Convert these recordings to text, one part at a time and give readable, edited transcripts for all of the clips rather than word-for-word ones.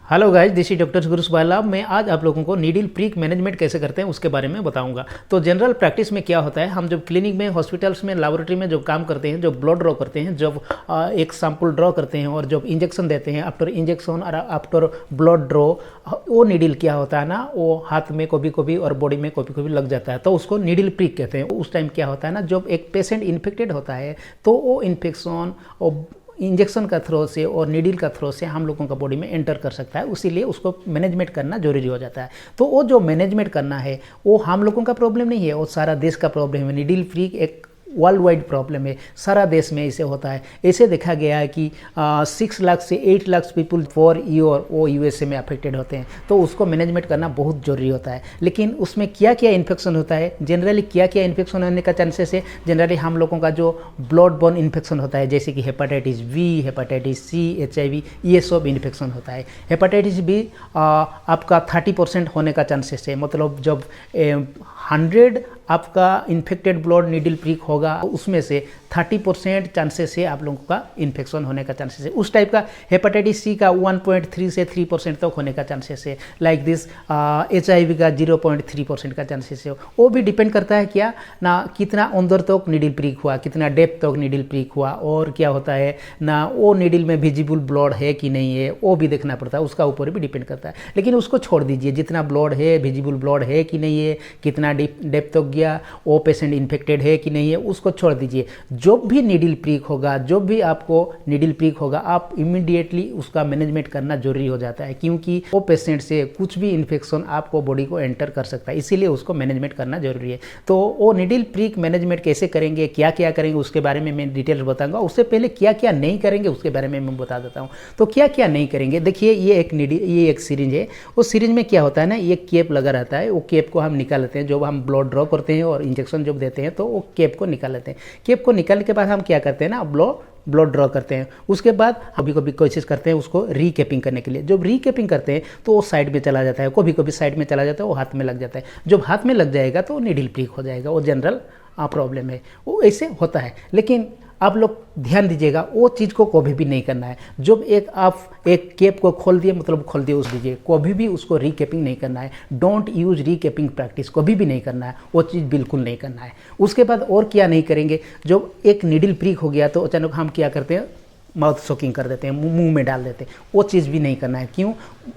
Hello guys, this is doctor Gurus Bala. मैं आज आप लोगों को नीडल प्रीक मैनेजमेंट कैसे करते हैं उसके बारे में बताऊंगा। तो जनरल प्रैक्टिस में क्या होता है, हम जब क्लिनिक में, हॉस्पिटल्स में, लेबोरेटरी में जब काम करते हैं, जब ब्लड ड्रॉ करते हैं, जब एक सैंपल ड्रॉ करते हैं और जब इंजेक्शन देते हैं, आफ्टर इंजेक्शन और आफ्टर ब्लड ड्रॉ, वो नीडल क्या होता है ना, वो हाथ में कभी कभी और बॉडी में कभी कभी लग जाता है, तो उसको नीडल प्रीक कहते हैं। उस टाइम क्या होता है ना, जब एक पेशेंट इन्फेक्टेड होता है तो वो इन्फेक्शन और इंजेक्शन का थ्रो से और नीडल का थ्रो से हम लोगों का बॉडी में एंटर कर सकता है, इसीलिए उसको मैनेजमेंट करना जरूरी हो जाता है। तो वो जो मैनेजमेंट करना है वो हम लोगों का प्रॉब्लम नहीं है, वो सारा देश का प्रॉब्लम है। नीडल फ्री एक वर्ल्ड वाइड प्रॉब्लम है, सारा देश में इसे होता है। ऐसे देखा गया है कि 6 लाख से 8 लाख पीपल फॉर ईयर वो यूएसए में अफेक्टेड होते हैं, तो उसको मैनेजमेंट करना बहुत ज़रूरी होता है। लेकिन उसमें क्या क्या इन्फेक्शन होता है, जनरली क्या क्या इन्फेक्शन होने का चांसेस है। जनरली हम लोगों का जो ब्लड बॉर्न इन्फेक्शन होता है, जैसे कि hepatitis B, hepatitis C, HIV, ये सब इन्फेक्शन होता है। हेपेटाइटिस बी आपका 30% होने का चांसेस है, मतलब जब 100 आपका इन्फेक्टेड ब्लड नीडल प्रीक होगा, उसमें से 30% चांसेस है आप लोगों का इन्फेक्शन होने का चांसेस है। उस टाइप का हेपेटाइटिस सी का 1.3 से 3% तक होने का चांसेस है। लाइक दिस HIV का 0.3% का चांसेस है। वो भी डिपेंड करता है क्या ना, कितना अंदर तक नीडल प्रीक हुआ, कितना डेप्थ तक नीडल प्रीक हुआ, और क्या होता है ना, वो नीडल में विजिबल ब्लड है कि नहीं है, वो भी देखना पड़ता है, उसका ऊपर भी डिपेंड करता है। लेकिन उसको छोड़ दीजिए, जितना ब्लड है, विजिबल ब्लड है कि नहीं है, कितना डेप्थ तक गया, वो पेशेंट इन्फेक्टेड है कि नहीं है, उसको छोड़ दीजिए। जब भी नीडल प्रीक होगा, जब भी आपको नीडल प्रीक होगा, आप इमीडिएटली उसका मैनेजमेंट करना जरूरी हो जाता है, क्योंकि वो पेशेंट से कुछ भी इन्फेक्शन आपको बॉडी को एंटर कर सकता है, इसीलिए उसको मैनेजमेंट करना जरूरी है। तो वो नीडल प्रीक मैनेजमेंट कैसे करेंगे, क्या क्या करेंगे, उसके बारे में मैं डिटेल बताऊंगा। उससे पहले क्या क्या नहीं करेंगे उसके बारे में मैं बता देता हूँ। तो क्या क्या नहीं करेंगे, देखिए ये एक सिरिंज है। उस सिरिंज में क्या होता है ना, ये केप लगा रहता है, वो केप को हम निकाल लेते हैं। जब हम ब्लड ड्रॉ करते हैं और इंजेक्शन जब देते हैं तो वो केप को निकाल लेते हैं। केप को निकालने के बाद हम क्या करते हैं ना, ब्लड ड्रॉ करते हैं। उसके बाद कभी कभी कोशिश करते हैं उसको रीकेपिंग करने के लिए। जब रीकेपिंग करते हैं तो वो साइड में चला जाता है, कभी कभी साइड में चला जाता है, वो हाथ में लग जाता है। जब हाथ में लग जाएगा तो नीडल प्रीक हो जाएगा, वो जनरल प्रॉब्लम है, वो ऐसे होता है। लेकिन आप लोग ध्यान दीजिएगा, वो चीज़ को कभी भी नहीं करना है। जब आप एक केप को खोल दिए, मतलब खोल दिए उस दीजिए, कभी भी उसको रीकेपिंग नहीं करना है। डोंट यूज रीकेपिंग प्रैक्टिस, कभी भी नहीं करना है, वो चीज़ बिल्कुल नहीं करना है। उसके बाद और क्या नहीं करेंगे, जब एक नीडल प्रीक हो गया तो अचानक हम क्या करते हैं, माउथ सोकिंग कर देते हैं, मुंह में डाल देते हैं। वो चीज़ भी नहीं करना है। क्यों?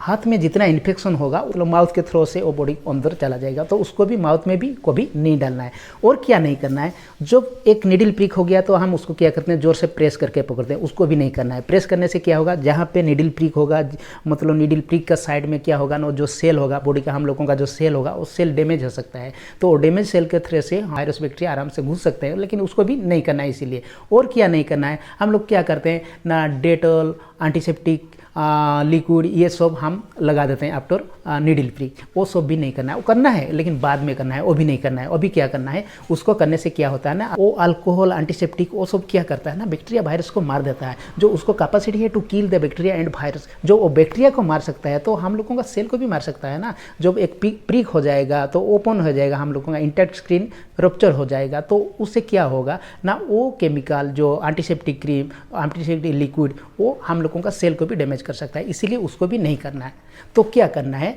हाथ में जितना इन्फेक्शन होगा मतलब माउथ के थ्रो से वो बॉडी अंदर चला जाएगा, तो उसको भी माउथ में भी कभी नहीं डालना है। और क्या नहीं करना है, जब एक नीडल प्रीक हो गया तो हम उसको क्या करते हैं, जोर से प्रेस करके पकड़ते हैं, उसको भी नहीं करना है। प्रेस करने से क्या होगा, जहाँ पे नीडल प्रीक होगा, मतलब नीडल प्रीक का साइड में क्या होगा ना, जो सेल होगा बॉडी का, हम लोगों का जो सेल होगा, वो सेल डैमेज हो सकता है। तो डैमेज सेल के थ्रू से वायरस बैक्टीरिया आराम से घुस सकते हैं, लेकिन उसको भी नहीं करना है। इसीलिए और क्या नहीं करना है, हम लोग क्या करते हैं ना, डेटॉल, एंटीसेप्टिक लिक्विड, ये सब हम लगा देते हैं आफ्टर नीडल प्रीक। वो सब भी नहीं करना है, वो करना है लेकिन बाद में करना है, वो भी नहीं करना है। अभी क्या करना है, उसको करने से क्या होता है ना, वो अल्कोहल, एंटीसेप्टिक, वो सब क्या करता है ना, बैक्टीरिया वायरस को मार देता है। जो उसको कैपेसिटी है to kill the bacteria and virus, जो वो बैक्टीरिया को मार सकता है तो हम लोगों का सेल को भी मार सकता है ना। जब एक प्रीक हो जाएगा तो ओपन हो जाएगा, हम लोगों का इंटैक्ट स्क्रीन रप्चर हो जाएगा, तो उससे क्या होगा ना, वो केमिकल जो एंटीसेप्टिक क्रीम, एंटीसेप्टिक लिक्विड, वो हम लोगों का सेल को भी डैमेज कर सकता है, इसीलिए उसको भी नहीं करना है। तो क्या करना है,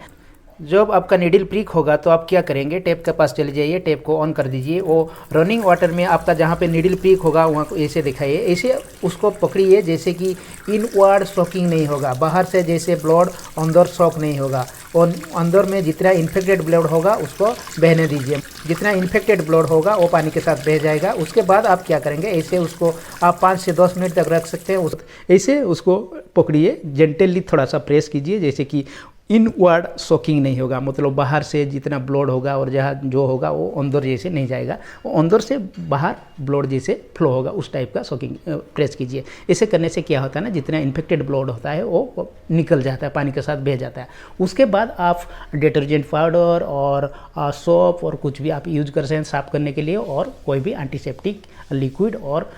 जब आपका नीडल प्रीक होगा तो आप क्या करेंगे, टेप के पास चले जाइए, टेप को ऑन कर दीजिए। वो रनिंग वाटर में आपका जहाँ पे नीडल प्रीक होगा वहाँ को ऐसे दिखाइए, ऐसे उसको पकड़िए जैसे कि इनवर्ड शॉकिंग नहीं होगा, बाहर से जैसे ब्लड अंदर शॉक नहीं होगा, और अंदर में जितना इन्फेक्टेड ब्लड होगा उसको बहने दीजिए। जितना इन्फेक्टेड ब्लड होगा वो पानी के साथ बह जाएगा। उसके बाद आप क्या करेंगे, ऐसे उसको आप 5 से 10 मिनट तक रख सकते हैं। ऐसे उसको पकड़िए, जेंटली थोड़ा सा प्रेस कीजिए, जैसे कि इनवर्ड शॉकिंग नहीं होगा, मतलब बाहर से जितना ब्लड होगा और जहाँ जो होगा वो अंदर जैसे नहीं जाएगा, वो अंदर से बाहर ब्लड जैसे फ्लो होगा, उस टाइप का शॉकिंग प्रेस कीजिए। ऐसे करने से क्या होता है ना, जितना इन्फेक्टेड ब्लड होता है वो निकल जाता है, पानी के साथ बह जाता है। उसके बाद आप डिटर्जेंट पाउडर और सोप और कुछ भी आप यूज कर सकते हैं साफ़ करने के लिए, और कोई भी एंटीसेप्टिक लिक्विड और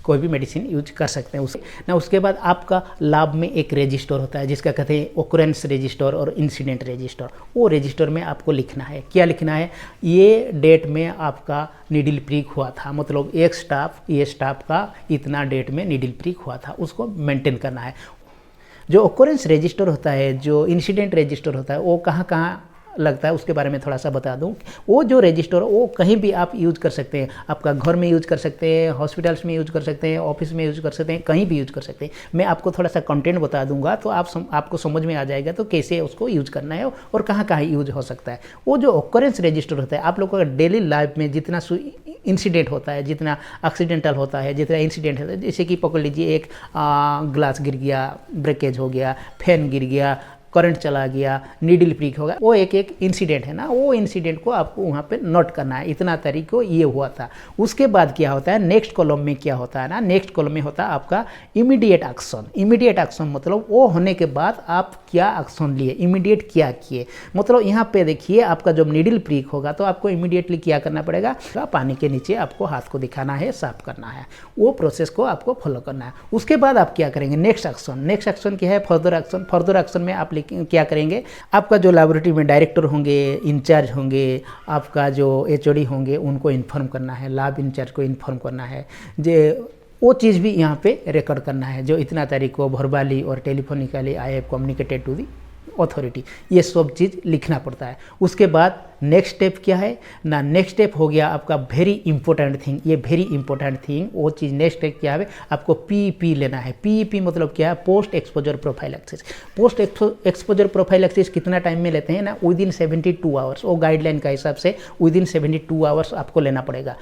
कोई भी मेडिसिन यूज कर सकते हैं उसके बाद आपका लैब में एक रजिस्टर होता है जिसका कहते हैं ओकरेंस रजिस्टर और इंसिडेंट रजिस्टर। वो रजिस्टर में आपको लिखना है, क्या लिखना है, ये डेट में आपका नीडल प्रीक हुआ था, मतलब ये स्टाफ का इतना डेट में नीडल प्रीक हुआ था, उसको मेंटेन करना है। जो ऑकरेंस रजिस्टर होता है, जो इंसिडेंट रजिस्टर होता है, वो कहाँ कहाँ लगता है उसके बारे में थोड़ा सा बता दूं। वो जो रजिस्टर वो कहीं भी आप यूज कर सकते हैं, आपका घर में यूज कर सकते हैं, हॉस्पिटल्स में यूज कर सकते हैं, ऑफिस में यूज कर सकते हैं, कहीं भी यूज कर सकते हैं। मैं आपको थोड़ा सा कंटेंट बता दूंगा तो आपको समझ में आ जाएगा तो कैसे उसको यूज करना है और कहाँ कहाँ यूज हो सकता है। वो जो ऑकरेंस रजिस्टर होता है, आप लोगों का डेली लाइफ में जितना इंसिडेंट होता है, जितना एक्सीडेंटल होता है, जितना इंसिडेंट होता है, जैसे कि पकड़ लीजिए एक ग्लास गिर गया, ब्रेकेज हो गया, फैन गिर गया, करंट चला गया, नीडल प्रिक होगा, वो एक एक इंसिडेंट है ना, वो इंसिडेंट को आपको वहाँ पे नोट करना है, इतना तारीख को ये हुआ था। उसके बाद क्या होता है, नेक्स्ट कॉलम में क्या होता है ना, नेक्स्ट कॉलम में होता है आपका इमीडिएट एक्शन। इमीडिएट एक्शन मतलब वो होने के बाद आप क्या एक्शन लिए, इमीडिएट क्या किए। मतलब यहाँ पे देखिए आपका जब नीडल प्रिक होगा तो आपको इमीडिएटली क्या करना पड़ेगा, पानी के नीचे आपको हाथ को दिखाना है, साफ करना है, वो प्रोसेस को आपको फॉलो करना है। उसके बाद आप क्या करेंगे, नेक्स्ट एक्शन। नेक्स्ट एक्शन क्या है, फर्दर एक्शन। फर्दर एक्शन में आप क्या करेंगे, आपका जो लैबोरेटरी में डायरेक्टर होंगे, इंचार्ज होंगे, आपका जो एचओडी होंगे, उनको इन्फॉर्म करना है, लैब इंचार्ज को इन्फॉर्म करना है, जो वो चीज़ भी यहाँ पे रिकॉर्ड करना है, जो इतना तारीख को वर्बली और telephonically I have communicated to the authority, ये सब चीज़ लिखना पड़ता है। उसके बाद नेक्स्ट स्टेप क्या है ना, नेक्स्ट स्टेप हो गया आपका वेरी इंपॉर्टेंट थिंग, ये वेरी इंपॉर्टेंट थिंग, वो चीज़ नेक्स्ट स्टेप क्या है, आपको पीईपी लेना है। पीईपी मतलब क्या है, post exposure prophylaxis. Post exposure prophylaxis कितना टाइम में लेते हैं ना, विदिन 72 आवर्स, वो गाइडलाइन का हिसाब से विदिन 72 आवर्स आपको लेना पड़ेगा।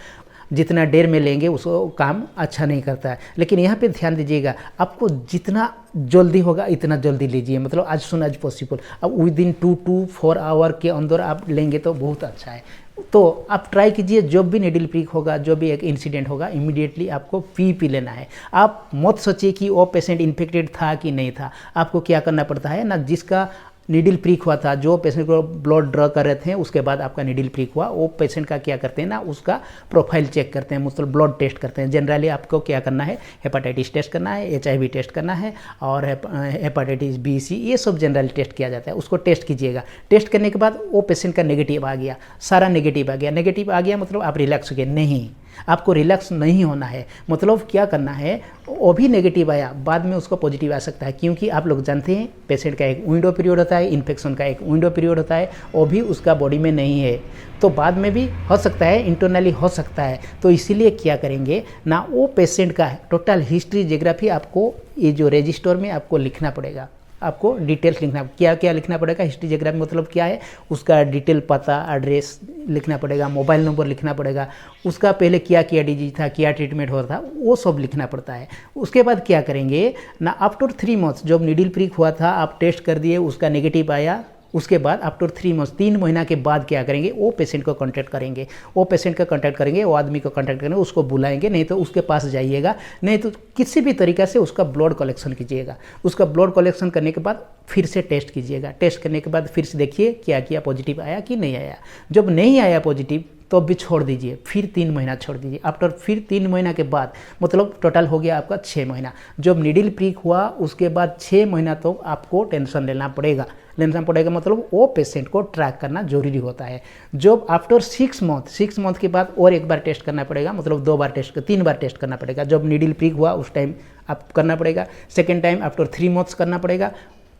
जितना देर में लेंगे उसको काम अच्छा नहीं करता है। लेकिन यहाँ पे ध्यान दीजिएगा, आपको जितना जल्दी होगा इतना जल्दी लीजिए, मतलब आज सुन आज पॉसिबल। अब विदिन 2 to 4 आवर के अंदर आप लेंगे तो बहुत अच्छा है। तो आप ट्राई कीजिए, जब भी नीडल प्रिक होगा, जो भी एक इंसिडेंट होगा, इमीडिएटली आपको पी लेना है। आप मत सोचिए कि वो पेशेंट इन्फेक्टेड था कि नहीं था। आपको क्या करना पड़ता है ना, जिसका नीडल प्रिक हुआ था, जो पेशेंट को ब्लड ड्रॉ कर रहे थे, उसके बाद आपका नीडल प्रिक हुआ, वो पेशेंट का क्या करते हैं ना, उसका प्रोफाइल चेक करते हैं, मतलब ब्लड टेस्ट करते हैं। जनरली आपको क्या करना है, हेपाटाइटिस टेस्ट करना है, HIV टेस्ट करना है, और हेपाटाइटिस B C, ये सब जनरली टेस्ट किया जाता है। उसको टेस्ट कीजिएगा। टेस्ट करने के बाद वो पेशेंट का नेगेटिव आ गया, सारा नेगेटिव आ गया। नेगेटिव आ गया मतलब आप रिलैक्स हो गए, नहीं, आपको रिलैक्स नहीं होना है। मतलब क्या करना है, वो भी नेगेटिव आया, बाद में उसको पॉजिटिव आ सकता है, क्योंकि आप लोग जानते हैं पेशेंट का एक विंडो पीरियड होता है, इन्फेक्शन का एक विंडो पीरियड होता है, वो भी उसका बॉडी में नहीं है, तो बाद में भी हो सकता है, इंटरनली हो सकता है। तो इसीलिए क्या करेंगे ना, वो पेशेंट का टोटल हिस्ट्री जियोग्राफी आपको ये जो रजिस्टर में आपको लिखना पड़ेगा। आपको डिटेल्स लिखना, क्या क्या लिखना पड़ेगा, हिस्ट्री जियोग्राफी मतलब क्या है, उसका डिटेल पता एड्रेस लिखना पड़ेगा, मोबाइल नंबर लिखना पड़ेगा, उसका पहले क्या क्या डिजीज था, क्या ट्रीटमेंट हो रहा था, वो सब लिखना पड़ता है। उसके बाद क्या करेंगे ना, आफ्टर 3 मंथ्स जब नीडल प्रिक हुआ था, आप टेस्ट कर दिए, उसका नेगेटिव आया, उसके बाद आफ्टर 3 मंथ्स 3 महीना के बाद क्या करेंगे, वो पेशेंट को कांटेक्ट करेंगे, वो पेशेंट का कांटेक्ट करेंगे, वो आदमी को कांटेक्ट करेंगे, उसको बुलाएंगे, नहीं तो उसके पास जाइएगा, नहीं तो किसी भी तरीक़ा से उसका ब्लड कलेक्शन कीजिएगा। उसका ब्लड कलेक्शन करने के बाद फिर से टेस्ट कीजिएगा। टेस्ट करने के बाद फिर से देखिए क्या किया, पॉजिटिव आया कि नहीं आया। जब नहीं आया पॉजिटिव तो भी छोड़ दीजिए, फिर 3 महीना छोड़ दीजिए। आफ्टर फिर 3 महीना के बाद मतलब टोटल हो गया आपका 6 महीना। जब नीडल प्रिक हुआ उसके बाद 6 महीना तो आपको टेंशन लेना पड़ेगा मतलब वो पेशेंट को ट्रैक करना जरूरी होता है। जब आफ्टर 6 मंथ के बाद और एक बार टेस्ट करना पड़ेगा, मतलब 3 बार टेस्ट करना पड़ेगा। जब नीडल प्रिक हुआ उस टाइम आप करना पड़ेगा, सेकेंड टाइम आफ्टर 3 मंथ्स करना पड़ेगा,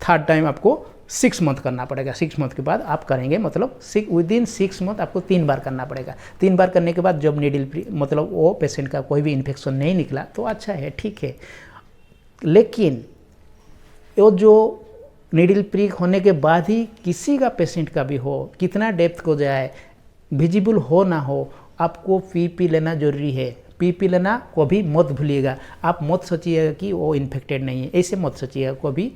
थर्ड टाइम आपको 6 मंथ करना पड़ेगा। 6 मंथ के बाद आप करेंगे, मतलब विदिन 6 मंथ आपको 3 बार करना पड़ेगा। 3 बार करने के बाद जब नीडल प्रिक मतलब वो पेशेंट का कोई भी इन्फेक्शन नहीं निकला तो अच्छा है, ठीक है। लेकिन वो जो नीडल प्रिक होने के बाद ही किसी का पेशेंट का भी हो, कितना डेप्थ को जाए, विजिबल हो ना हो, आपको पीपी लेना जरूरी है। पीपी लेना कभी मत भूलिएगा। आप मत सोचिएगा कि वो इन्फेक्टेड नहीं है, ऐसे मत सोचिएगा। कभी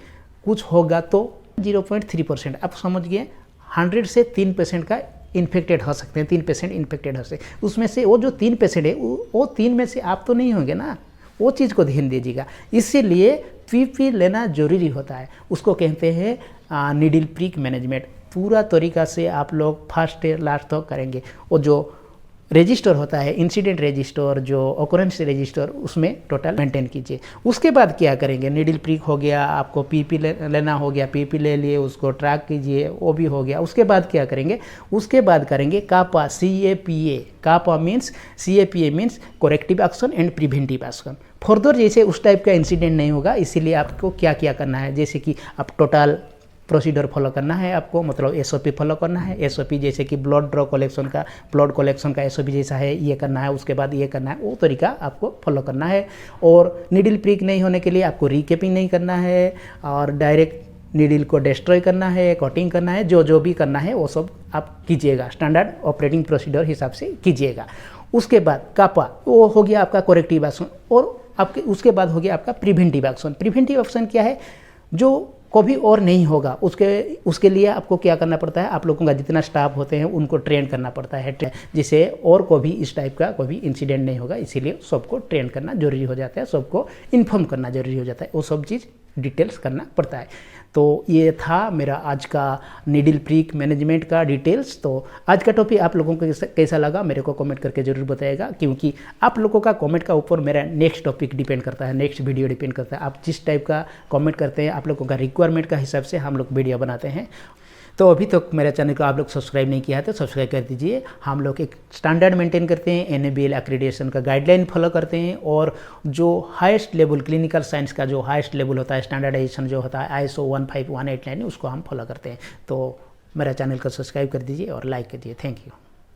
कुछ होगा तो 0.3%, आप समझ गए, 100 से 3 पेशेंट का इन्फेक्टेड हो सकते हैं, 3 पेशेंट इन्फेक्टेड हो सकते हैं। उसमें से वो जो 3 पेशेंट है, वो 3 में से आप तो नहीं होंगे ना, वो चीज़ को ध्यान दीजिएगा। इसीलिए पीपी लेना जरूरी होता है। उसको कहते हैं नीडल प्रिक मैनेजमेंट। पूरा तरीका से आप लोग फर्स्ट से लास्ट तक करेंगे। वो जो रजिस्टर होता है, इंसिडेंट रजिस्टर, जो ऑकरेंस रजिस्टर, उसमें टोटल मेंटेन कीजिए। उसके बाद क्या करेंगे, नीडल प्रिक हो गया, आपको पीपी लेना हो गया, पीपी ले लिए, उसको ट्रैक कीजिए, वो भी हो गया। उसके बाद क्या करेंगे, उसके बाद करेंगे कापा, CAPA। Kappa means, CAPA means corrective action and preventive action. Further जैसे उस टाइप का इंसिडेंट नहीं होगा, इसीलिए आपको क्या क्या करना है, जैसे कि आप टोटल प्रोसीजर फॉलो करना है आपको, मतलब एसओपी फॉलो करना है। एसओपी जैसे कि ब्लड कलेक्शन का एसओपी जैसा है, ये करना है, उसके बाद ये करना है, वो तरीका आपको फॉलो करना है। और नीडल प्रिक नहीं होने के लिए आपको रीकैपिंग नहीं करना है और डायरेक्ट नीडल को डिस्ट्रॉय करना है, कटिंग करना है, जो भी करना है वो सब आप कीजिएगा, स्टैंडर्ड ऑपरेटिंग प्रोसीजर हिसाब से कीजिएगा। उसके बाद कापा, वो हो गया आपका कोरेक्टिव एक्शन, और आपके उसके बाद हो गया आपका प्रिवेंटिव एक्शन। प्रिवेंटिव एक्शन क्या है, जो कभी और नहीं होगा, उसके लिए आपको क्या करना पड़ता है, आप लोगों का जितना स्टाफ होते हैं उनको ट्रेन करना पड़ता है, जिससे और कभी इस टाइप का कोई इंसिडेंट नहीं होगा। इसीलिए सबको ट्रेन करना जरूरी हो जाता है, सबको इन्फॉर्म करना जरूरी हो जाता है, वो सब चीज़ डिटेल्स करना पड़ता है। तो ये था मेरा आज का नीडल प्रिक मैनेजमेंट का डिटेल्स। तो आज का टॉपिक आप लोगों को कैसा लगा मेरे को कमेंट करके ज़रूर बताइएगा, क्योंकि आप लोगों का कमेंट का ऊपर मेरा नेक्स्ट टॉपिक डिपेंड करता है, नेक्स्ट वीडियो डिपेंड करता है। आप जिस टाइप का कमेंट करते हैं, आप लोगों का रिक्वायरमेंट का हिसाब से हम लोग वीडियो बनाते हैं। तो अभी तक मेरे चैनल को आप लोग सब्सक्राइब नहीं किया है तो सब्सक्राइब कर दीजिए। हम लोग एक स्टैंडर्ड मेंटेन करते हैं, NABL एक्रेडिटेशन का गाइडलाइन फॉलो करते हैं, और जो हाईएस्ट लेवल क्लिनिकल साइंस का जो हाईएस्ट लेवल होता है, स्टैंडर्डाइजेशन जो होता है ISO 15189, उसको हम फॉलो करते हैं। तो मेरा चैनल को सब्सक्राइब कर दीजिए और लाइक कर दीजिए। Thank you.